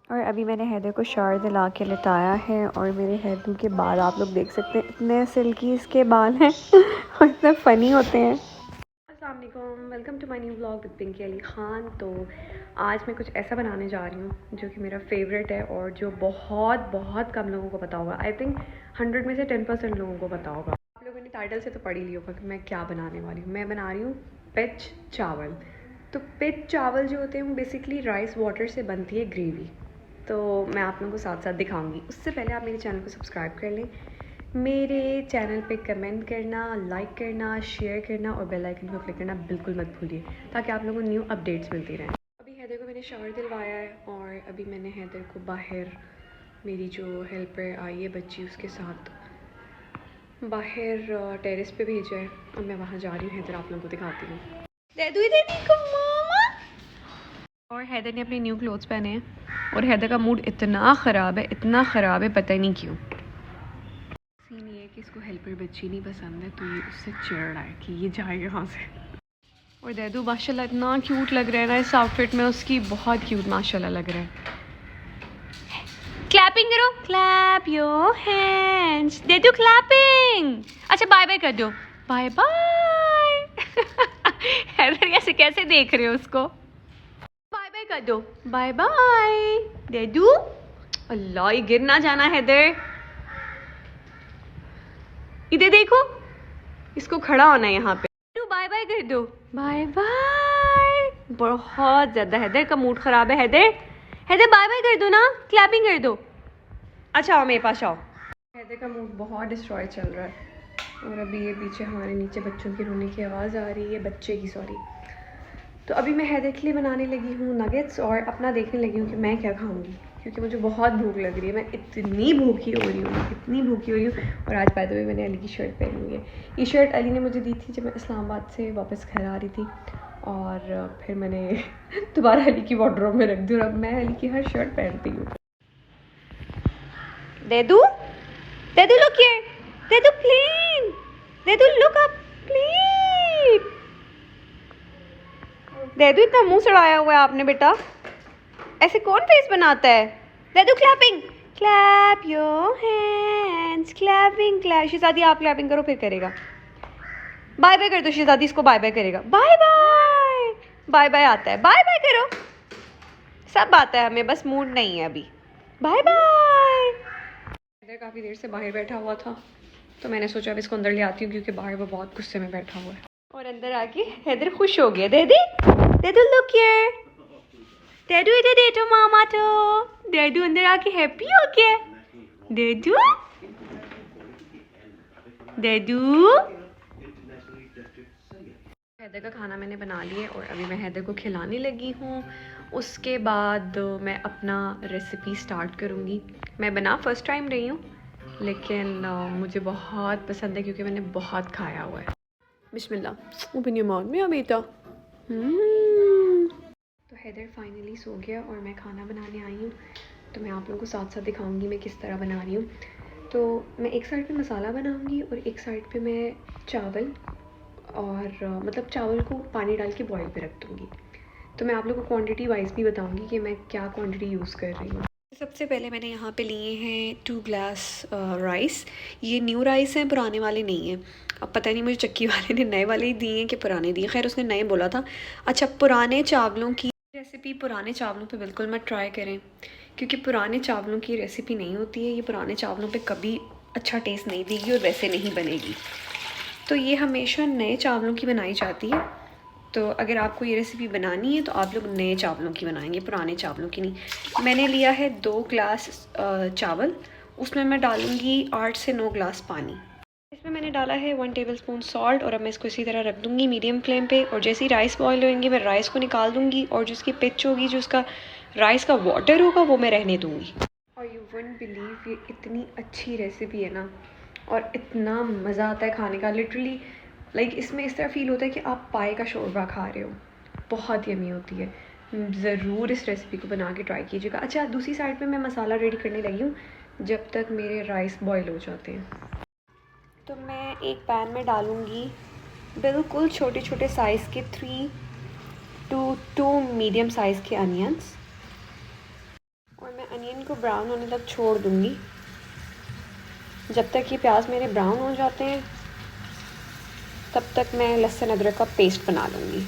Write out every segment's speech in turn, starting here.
और अभी मैंने हैदर को शावर दिला के लिटाया है और मेरे हैदू के बाल आप लोग देख सकते हैं, इतने सिल्की इसके बाल हैं और इतने फ़नी होते हैं। अस्सलाम वालेकुम, welcome to my new vlog with Pinky Ali Khan. तो आज मैं कुछ ऐसा बनाने जा रही हूँ जो कि मेरा फेवरेट है और जो बहुत बहुत कम लोगों को पता होगा। आई थिंक 100 में से 10% लोगों को पता होगा। आप लोगों ने टाइटल से तो पढ़ ही लिया होगा कि मैं क्या बनाने वाली हूँ। मैं बना रही हूँ पिच चावल। तो पिच चावल जो होते हैं वो बेसिकली राइस वाटर से बनती है ग्रेवी। तो मैं आप लोगों को साथ साथ दिखाऊंगी। उससे पहले आप मेरे चैनल को सब्सक्राइब कर लें, मेरे चैनल पे कमेंट करना, लाइक करना, शेयर करना और बेल आइकन को क्लिक करना बिल्कुल मत भूलिए, ताकि आप लोगों को न्यू अपडेट्स मिलती रहें। अभी हैदर को मैंने शावर दिलवाया है और अभी मैंने हैदर को बाहर, मेरी जो हेल्पर आई है बच्ची, उसके साथ बाहर टेरेस पे भेजा है और मैं वहाँ जा रही हूँ। हैदर आप लोगों को दिखाती हूँ। और हैदर ने अपने न्यू क्लोथ्स पहने हैं और हैदर का मूड इतना ख़राब है, इतना ख़राब है, पता ही नहीं क्यों। सीन ये है कि इसको हेल्पर बच्ची नहीं पसंद है, तो ये उससे चिढ़ रहा है कि ये जाए यहाँ से। और दैदू माशाल्लाह इतना क्यूट लग रहा है ना इस आउटफिट में, उसकी बहुत क्यूट माशाल्लाह लग रहा है। क्लैपिंग करो, क्लैप योर हैंड्स। दैदू क्लैपिंग। अच्छा बाय बाय कर दो, बाय बाय। हैदर कैसे कैसे देख रहे हो उसको? बाय बाय कर दो, बाय बाय दैदू। अल्लाह, ये गिर ना जाना हैदर। इधर देखो, इसको खड़ा होना है यहाँ पे। बाय बाय कर दो, बाय बाय। बहुत ज़्यादा हैदर का मूड ख़राब है। हैदर, हैदर बाय बाय कर दो ना, क्लैपिंग कर दो। अच्छा आओ मेरे पास आओ। हैदर का मूड बहुत डिस्ट्रॉय चल रहा है और अभी ये पीछे हमारे नीचे बच्चों की रोने की आवाज़ आ रही है, बच्चे की सॉरी। तो अभी मैं हैदर के लिए बनाने लगी हूँ नगेट्स और अपना देखने लगी हूँ कि मैं क्या खाऊंगी, क्योंकि मुझे बहुत भूख लग रही है। मैं इतनी भूखी हो रही हूँ, इतनी भूखी हो रही हूँ। और आज बाय द वे मैंने अली की शर्ट पहनी हुई है। ये शर्ट अली ने मुझे दी थी जब मैं इस्लामाबाद से वापस घर आ रही थी और फिर मैंने दोबारा अली की वार्डरोब में रख दी और अब मैं अली की हर शर्ट पहनती हूँ। Dedu, Dedu look here, Dedu please, Dedu look up please. Dedu इतना मुंह सड़ाया हुआ है आपने बेटा, ऐसे कौन फेस बनाता है? Dedu clapping, clap your hands, clapping clap. शहजादी आप क्लैपिंग करो फिर करेगा। बाय बाय कर दो शहजादी, इसको बाय बाय करेगा। बाय बाय, बाय बाय आता है, बाय बाय करो। सब आता है हमें, बस मूड नहीं है अभी। Bye bye. इधर काफ़ी देर से बाहर बैठा हुआ था तो मैंने सोचा अब इसको अंदर ले आती हूँ, क्योंकि बाहर वो बहुत गुस्से में बैठा हुआ है। और अंदर आके हैदर खुश हो गया। देदी, देदू लुक हियर, देदू इधर देखो मामा। तो देदू अंदर आके हैप्पी हो गया। देदू, देदू। हैदर का खाना मैंने बना लिया और अभी मैं हैदर को खिलाने लगी हूँ। उसके बाद मैं अपना रेसिपी स्टार्ट करूँगी। मैं बना फर्स्ट टाइम रही हूँ, लेकिन मुझे बहुत पसंद है क्योंकि मैंने बहुत खाया हुआ है। बिस्मिल्लाह, ओपन योर माउथ मेरा बेटा। तो हैदर फाइनली सो गया और मैं खाना बनाने आई हूँ। तो मैं आप लोगों को साथ साथ दिखाऊंगी मैं किस तरह बना रही हूँ। तो मैं एक साइड पे मसाला बनाऊंगी और एक साइड पे मैं चावल और मतलब चावल को पानी डाल के बॉईल पे रख दूँगी। तो मैं आप लोगों को क्वांटिटी वाइज भी बताऊँगी कि मैं क्या क्वांटिटी यूज़ कर रही हूँ। सबसे पहले मैंने यहाँ पे लिए हैं 2 ग्लास राइस। ये न्यू राइस हैं, पुराने वाले नहीं हैं। अब पता नहीं मुझे चक्की वाले ने नए वाले ही दिए हैं कि पुराने दिए। खैर उसने नए बोला था। अच्छा, पुराने चावलों की रेसिपी पुराने चावलों पे बिल्कुल मत ट्राई करें, क्योंकि पुराने चावलों की रेसिपी नहीं होती है। ये पुराने चावलों पे कभी अच्छा टेस्ट नहीं देगी और वैसे नहीं बनेगी। तो ये हमेशा नए चावलों की बनाई जाती है। तो अगर आपको ये रेसिपी बनानी है तो आप लोग नए चावलों की बनाएंगे, पुराने चावलों की नहीं। मैंने लिया है 2 ग्लास चावल, उसमें मैं डालूँगी 8 से 9 ग्लास पानी। इसमें मैंने डाला है 1 टेबलस्पून सॉल्ट और अब मैं इसको इसी तरह रख दूँगी मीडियम फ्लेम पे। और जैसे ही राइस बॉयल होंगे मैं राइस को निकाल दूँगी और जो उसकी पिच होगी, जो उसका राइस का वाटर होगा, वो मैं रहने दूँगी। और यू वुडंट बिलीव, ये इतनी अच्छी रेसिपी है ना और इतना मज़ा आता है खाने का। लिटरली लाइक इसमें इस तरह फ़ील होता है कि आप पाए का शोरबा खा रहे हो। बहुत यमी होती है। ज़रूर इस रेसिपी को बना के ट्राई कीजिएगा। अच्छा, दूसरी साइड पे मैं मसाला रेडी करने लगी हूँ जब तक मेरे राइस बॉयल हो जाते हैं। तो मैं एक पैन में डालूँगी बिल्कुल छोटे छोटे साइज़ के 3 to 2 मीडियम साइज़ के अनियंस और मैं अनियन को ब्राउन होने तक छोड़ दूँगी। जब तक ये प्याज मेरे ब्राउन हो जाते हैं तब तक मैं लहसुन अदरक का पेस्ट बना लूँगी।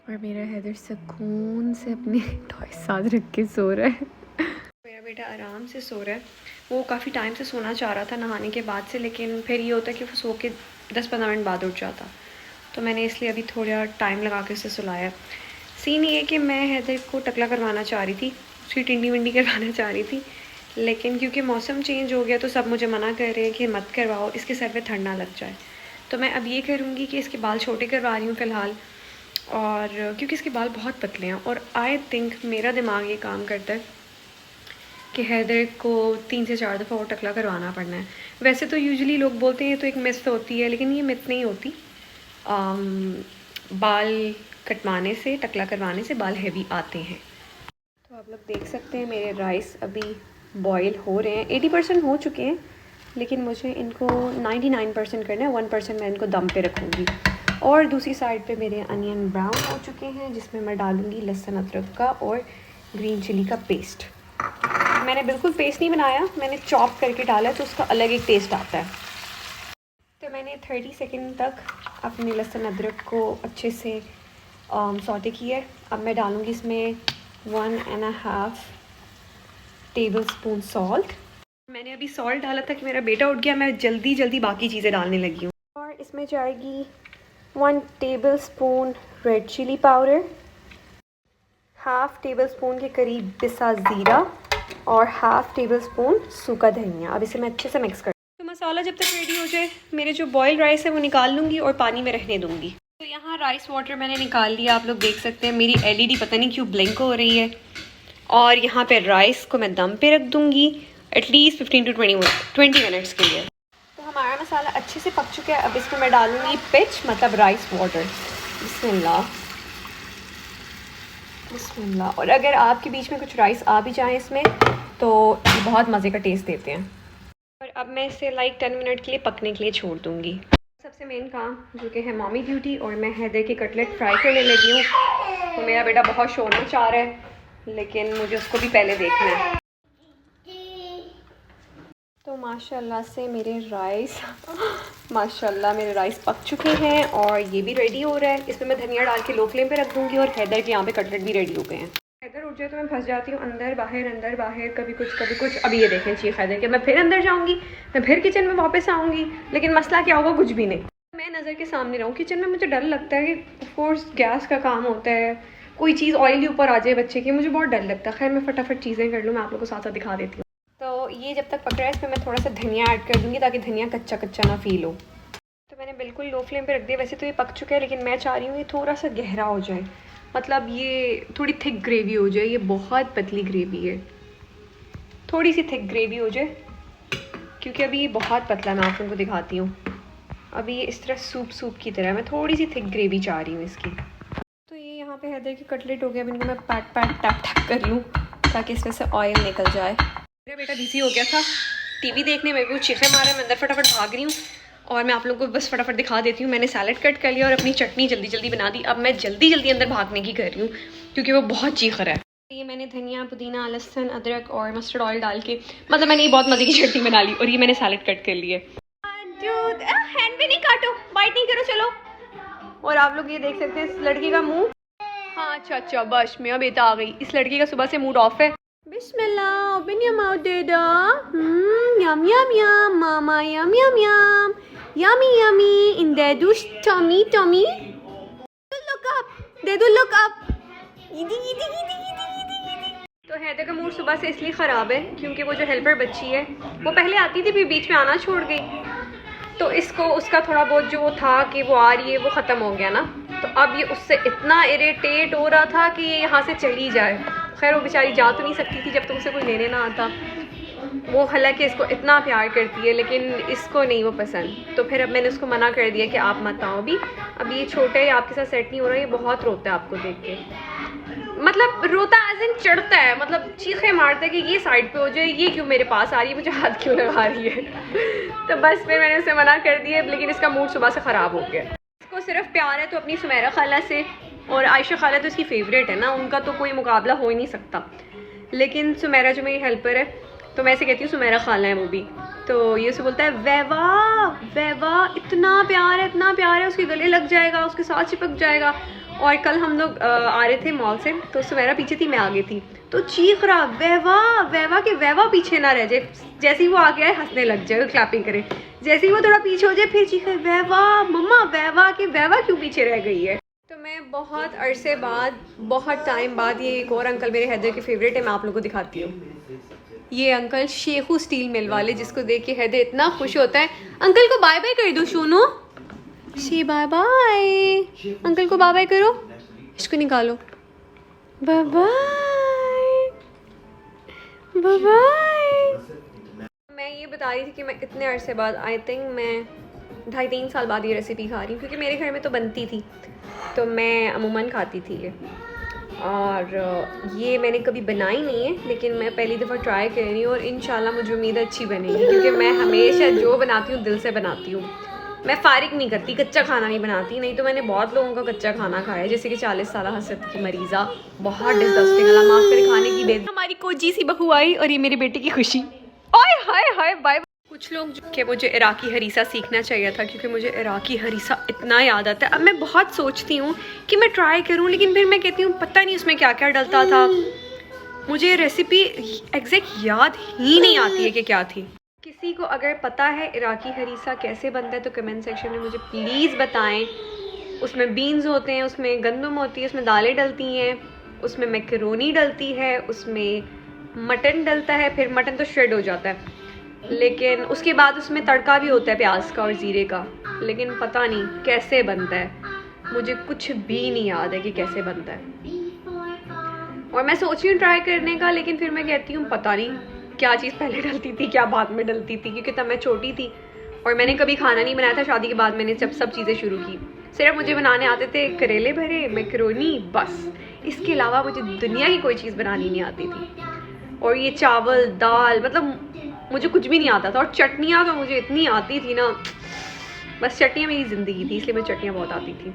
और मेरा हैदर सुकून से अपने टॉय साथ रख के सो रहा है। मेरा बेटा आराम से सो रहा है। वो काफ़ी टाइम से सोना चाह रहा था नहाने के बाद से, लेकिन फिर ये होता है कि वो सो के 10-15 मिनट बाद उठ जाता, तो मैंने इसलिए अभी थोड़ा टाइम लगा के उसे सुलाया। सीन ये कि मैं हैदर को टकला करवाना चाह रही थी, उसकी टिंडी विंडी करवाना चाह रही थी, लेकिन क्योंकि मौसम चेंज हो गया तो सब मुझे मना कर रहे हैं कि मत करवाओ, इसके सर पे ठंड ना लग जाए। तो मैं अब ये करूँगी कि इसके बाल छोटे करवा रही हूँ फ़िलहाल, और क्योंकि इसके बाल बहुत पतले हैं और आई थिंक मेरा दिमाग ये काम करता है कि हैदर को 3 से 4 दफ़ा और टकला करवाना पड़ना है। वैसे तो यूजुअली लोग बोलते हैं तो एक मिथ होती है, लेकिन ये मिथ नहीं होती। बाल कटवाने से, टकला करवाने से बाल हैवी आते हैं। तो आप लोग देख सकते हैं मेरे राइस अभी बॉयल हो रहे हैं, 80% हो चुके हैं, लेकिन मुझे इनको 99% करना है, 1% मैं इनको दम पे रखूँगी। और दूसरी साइड पे मेरे अनियन ब्राउन हो चुके हैं, जिसमें मैं डालूँगी लहसुन अदरक का और ग्रीन चिली का पेस्ट। मैंने बिल्कुल पेस्ट नहीं बनाया, मैंने चॉप करके डाला तो उसका अलग एक टेस्ट आता है। तो मैंने 30 सेकंड तक अपने लहसुन अदरक को अच्छे से सौटे किया। अब मैं डालूँगी इसमें 1.5 टेबलस्पून सॉल्ट। मैंने अभी सॉल्ट डाला था कि मेरा बेटा उठ गया, मैं जल्दी जल्दी बाकी चीज़ें डालने लगी हूँ। और इसमें जाएगी 1 tablespoon red chilli powder, 1/2 tablespoon के करीब पिसा ज़ीरा और 1/2 टेबलस्पून सूखा धनिया। अब इसे मैं अच्छे से मिक्स कर, तो मसाला जब तक रेडी हो जाए मेरे जो बॉइल्ड राइस है वो निकाल लूँगी और पानी में रहने दूँगी। तो यहाँ राइस वाटर मैंने निकाल लिया, आप लोग देख सकते हैं मेरी एलईडी पता नहीं क्यों ब्लिंक हो रही है। और यहाँ पे राइस को मैं दम पे रख दूँगी एटलीस्ट 15 to 20 मिनट्स के लिए। तो हमारा मसाला अच्छे से पक चुका है। अब इसमें मैं डालूँगी पिच, मतलब राइस वाटर। बिस्मिल्लाह बिस्मिल्लाह। और अगर आपके बीच में कुछ राइस आ भी जाए इसमें तो ये बहुत मज़े का टेस्ट देते हैं। और अब मैं इसे लाइक 10 मिनट के लिए पकने के लिए छोड़ दूँगी। सबसे मेन काम जो कि है मॉमी ड्यूटी, और मैं हैदर के कटलेट फ्राई करने लगी हूँ। तो मेरा बेटा बहुत शोरना चाह रहा है, लेकिन मुझे उसको भी पहले देखना है। तो माशाल्लाह से मेरे राइस मेरे राइस पक चुके हैं और ये भी रेडी हो रहा है। इसमें मैं धनिया डाल के लो फ्लेम पे रख दूँगी और हैदर के यहाँ पे कटलेट भी रेडी हो गए हैं। हैदर उठ जाए तो मैं फंस जाती हूँ अंदर बाहर, कभी कुछ। अभी ये देखें चीख हैदर के, मैं फिर अंदर जाऊँगी, मैं फिर किचन में वापस आऊँगी, लेकिन मसला क्या होगा, कुछ भी नहीं। मैं नज़र के सामने रहूँ किचन में। मुझे डर लगता है कि ऑफकोर्स गैस का काम होता है, कोई चीज़ ऑयली ऊपर आ जाए बच्चे की, मुझे बहुत डर लगता है। खैर मैं फटाफट चीज़ें कर लूँ, मैं आप लोगों को साथ साथ दिखा देती हूँ। तो ये जब तक पक रहा है इसमें मैं थोड़ा सा धनिया ऐड कर दूँगी ताकि धनिया कच्चा कच्चा ना फील हो। तो मैंने बिल्कुल लो फ्लेम पे रख दिया। वैसे तो ये पक चुका है, लेकिन मैं चाह रही हूँ ये थोड़ा सा गहरा हो जाए, मतलब ये थोड़ी थिक ग्रेवी हो जाए। ये बहुत पतली ग्रेवी है, थोड़ी सी थिक ग्रेवी हो जाए, क्योंकि अभी ये बहुत पतला। मैं आप लोगों को दिखाती हूँ, अभी ये इस तरह सूप की तरह। मैं थोड़ी सी थिक ग्रेवी चाह रही हूँ इसकी। तो ये यहाँ पे हैदर के कटलेट हो गया। अब इनको मैं पैट टैप कर लूँ ताकि इसमें से ऑयल निकल जाए। मेरा बेटा बिजी हो गया था टीवी देखने में, भी वो चीखें मारे, मैं अंदर फटाफट भाग रही हूँ। और मैं आप लोगों को बस फटाफट दिखा देती हूँ, मैंने सैलेड कट कर लिया और अपनी चटनी जल्दी जल्दी बना दी। अब मैं जल्दी अंदर भागने की कर रही हूँ क्योंकि वो बहुत चीख रहा है। ये मैंने धनिया, पुदीना, लहसुन, अदरक और मस्टर्ड ऑयल डाल के, मतलब मैंने ये बहुत मज़े की चटनी बना ली। और ये मैंने सैलेड कट कर लिए। हैंड भी नहीं काटो, बाइट नहीं करो, चलो। और आप लोग ये देख सकते हैं इस लड़की का मुँह। हाँ अच्छा बस मेरा बेटा आ गई। इस लड़की का सुबह से मूड ऑफ है। बिस्मिल्लाह, open your mouth Dada. Yum yum yum, mama yum yum yum. Yummy yummy in Dadu's tummy. Look up, Dadu look up. तो हैदर का मूड सुबह से इसलिए ख़राब है क्योंकि वो जो हेल्पर बच्ची है वो पहले आती थी, फिर बीच में आना छोड़ गई। तो इसको उसका थोड़ा बहुत जो वो था कि वो आ रही है वो ख़त्म हो गया ना। तो अब ये उससे इतना इरिटेट हो रहा था कि ये यहाँ से चली जाए। खैर वो बेचारी जा तो नहीं सकती थी जब तक उसे कोई लेने ना आता। वो हालांकि इसको इतना प्यार करती है, लेकिन इसको नहीं वो पसंद। तो फिर अब मैंने उसको मना कर दिया कि आप मत आओ अभी ये छोटा है, आपके साथ सेट नहीं हो रहा। ये बहुत रोता है आपको देख के, मतलब रोता एज इन चढ़ता है, मतलब चीखें मारता है कि ये साइड पे हो जाए, ये क्यों मेरे पास आ रही है, मुझे हाथ क्यों लगा रही है। तो बस फिर मैंने उसे मना कर दिया, लेकिन इसका मूड सुबह से ख़राब हो गया। इसको सिर्फ प्यार है तो अपनी सुमेरा खाला से, और आयशा खाला तो इसकी फेवरेट है ना, उनका तो कोई मुकाबला हो ही नहीं सकता। लेकिन सुमेरा जो मेरी हेल्पर है, तो मैं ऐसे कहती हूँ सुमेरा खाला है वो भी, तो ये उसे बोलता है वैवा वैवा, इतना प्यार है, उसके गले लग जाएगा, उसके साथ चिपक जाएगा। और कल हम लोग आ रहे थे मॉल से, तो सुमेरा पीछे थी, मैं आगे थी, तो चीख रहा वैवा वैवा के वैवा पीछे ना रह जाए। जैसे ही वो आगे आए हंसने लग जाए, क्लैपिंग करे। जैसे ही वो थोड़ा पीछे हो जाए फिर चीखे वैवा मम्मा वैवा के वैवा क्यों पीछे रह गई है। तो मैं बहुत अरसे बाद, बहुत टाइम बाद, ये एक और अंकल मेरे हैदर के फेवरेट है, मैं आप लोगों को दिखाती हूँ। ये अंकल शेखू स्टील मिल वाले, जिसको देख के हैदर इतना खुश होता है। अंकल को बाय बाय कर दो सोनू, सी बाय बाय, अंकल को बाय बाय करो, इसको निकालो, बाय बाय बाय बाय। मैं ये बता रही थी कि मैं इतने अरसे बाद, आई थिंक मैं 2.5-3 साल बाद ये रेसिपी खा रही हूँ, क्योंकि मेरे घर में तो बनती थी, तो मैं अमूमन खाती थी ये। और ये मैंने कभी बनाई नहीं है, लेकिन मैं पहली दफ़ा ट्राई कर रही हूँ, और इंशाल्लाह मुझे उम्मीद है अच्छी बनेगी, क्योंकि मैं हमेशा जो बनाती हूँ दिल से बनाती हूँ। मैं फारिग नहीं करती, कच्चा खाना नहीं बनाती। नहीं तो मैंने बहुत लोगों का कच्चा खाना खाया है, जैसे कि 40 साल हसरत की मरीज़ा, बहुत डिस्गस्टिंग, अल्लाह माफ़ करे, खाने की बेद। हमारी कोजी सी बहू आई, और ये मेरे बेटे की खुशी। ओए हाय हाय बाय। कुछ लोग कि मुझे इराकी हरीसा सीखना चाहिए था, क्योंकि मुझे इराकी हरीसा इतना याद आता है। अब मैं बहुत सोचती हूँ कि मैं ट्राई करूँ, लेकिन फिर मैं कहती हूँ पता नहीं उसमें क्या क्या डलता था, मुझे रेसिपी एग्जैक्ट याद ही नहीं आती है कि क्या थी। किसी को अगर पता है इराकी हरीसा कैसे बनता है तो कमेंट सेक्शन में मुझे प्लीज़ बताएं। उसमें बीन्स होते हैं, उसमें गंदम होती है, उसमें दालें डलती हैं, उसमें मैकरोनी डलती है, उसमें मटन डलता है, फिर मटन तो श्रेड हो जाता है, लेकिन उसके बाद उसमें तड़का भी होता है प्याज का और ज़ीरे का, लेकिन पता नहीं कैसे बनता है, मुझे कुछ भी नहीं याद है कि कैसे बनता है। और मैं सोच रही हूँ ट्राई करने का, लेकिन फिर मैं कहती हूँ पता नहीं क्या चीज़ पहले डलती थी क्या बाद में डलती थी, क्योंकि तब मैं छोटी थी और मैंने कभी खाना नहीं बनाया था। शादी के बाद मैंने जब सब चीज़ें शुरू की, सिर्फ मुझे बनाने आते थे करेले भरे, मैकरोनी, बस। इसके अलावा मुझे दुनिया की कोई चीज़ बनानी नहीं आती थी। और ये चावल दाल, मतलब मुझे कुछ भी नहीं आता था। और चटनियाँ तो मुझे इतनी आती थी ना, बस चटनियाँ मेरी ज़िंदगी थी, इसलिए मुझे चटनियाँ बहुत आती थी।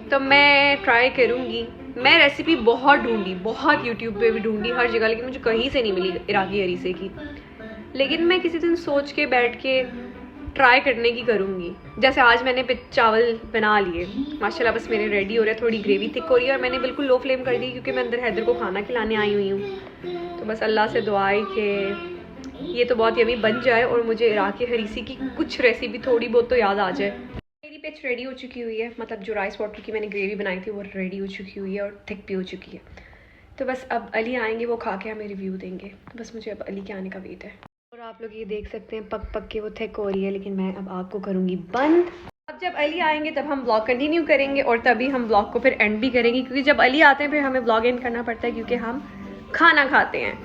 तो मैं ट्राई करूँगी। मैं रेसिपी बहुत ढूंढी, बहुत यूट्यूब पे भी ढूंढी, हर जगह, लेकिन मुझे कहीं से नहीं मिली इराकी हरीसे की। लेकिन मैं किसी दिन सोच के बैठ के ट्राई करने की करूँगी। जैसे आज मैंने चावल बना लिए माशाल्लाह, बस मेरे रेडी हो रहे हैं, थोड़ी ग्रेवी थिक हो रही है, और मैंने बिल्कुल लो फ्लेम कर दी क्योंकि मैं अंदर हैदर को खाना खिलाने आई हुई हूँ। तो बस अल्लाह से दुआ है कि ये तो बहुत यमी बन जाए और मुझे इराकी हरीसे की कुछ रेसिपी थोड़ी बहुत तो याद आ जाए। मेरी पिच रेडी हो चुकी हुई है, मतलब जो राइस वाटर की मैंने ग्रेवी बनाई थी वो रेडी हो चुकी हुई है और थिक भी हो चुकी है। तो बस अब अली आएंगे, वो खा के हमें रिव्यू देंगे। तो बस मुझे अब अली के आने का वेट है। और आप लोग ये देख सकते हैं पक पक के वो थिक हो रही है, लेकिन मैं अब आग को करूँगी बंद। अब जब अली आएंगे तब हम ब्लॉग कंटिन्यू करेंगे, और तभी हम ब्लॉग को फिर एंड भी करेंगे, क्योंकि जब अली आते हैं फिर हमें ब्लॉग एंड करना पड़ता है, क्योंकि हम खाना खाते हैं।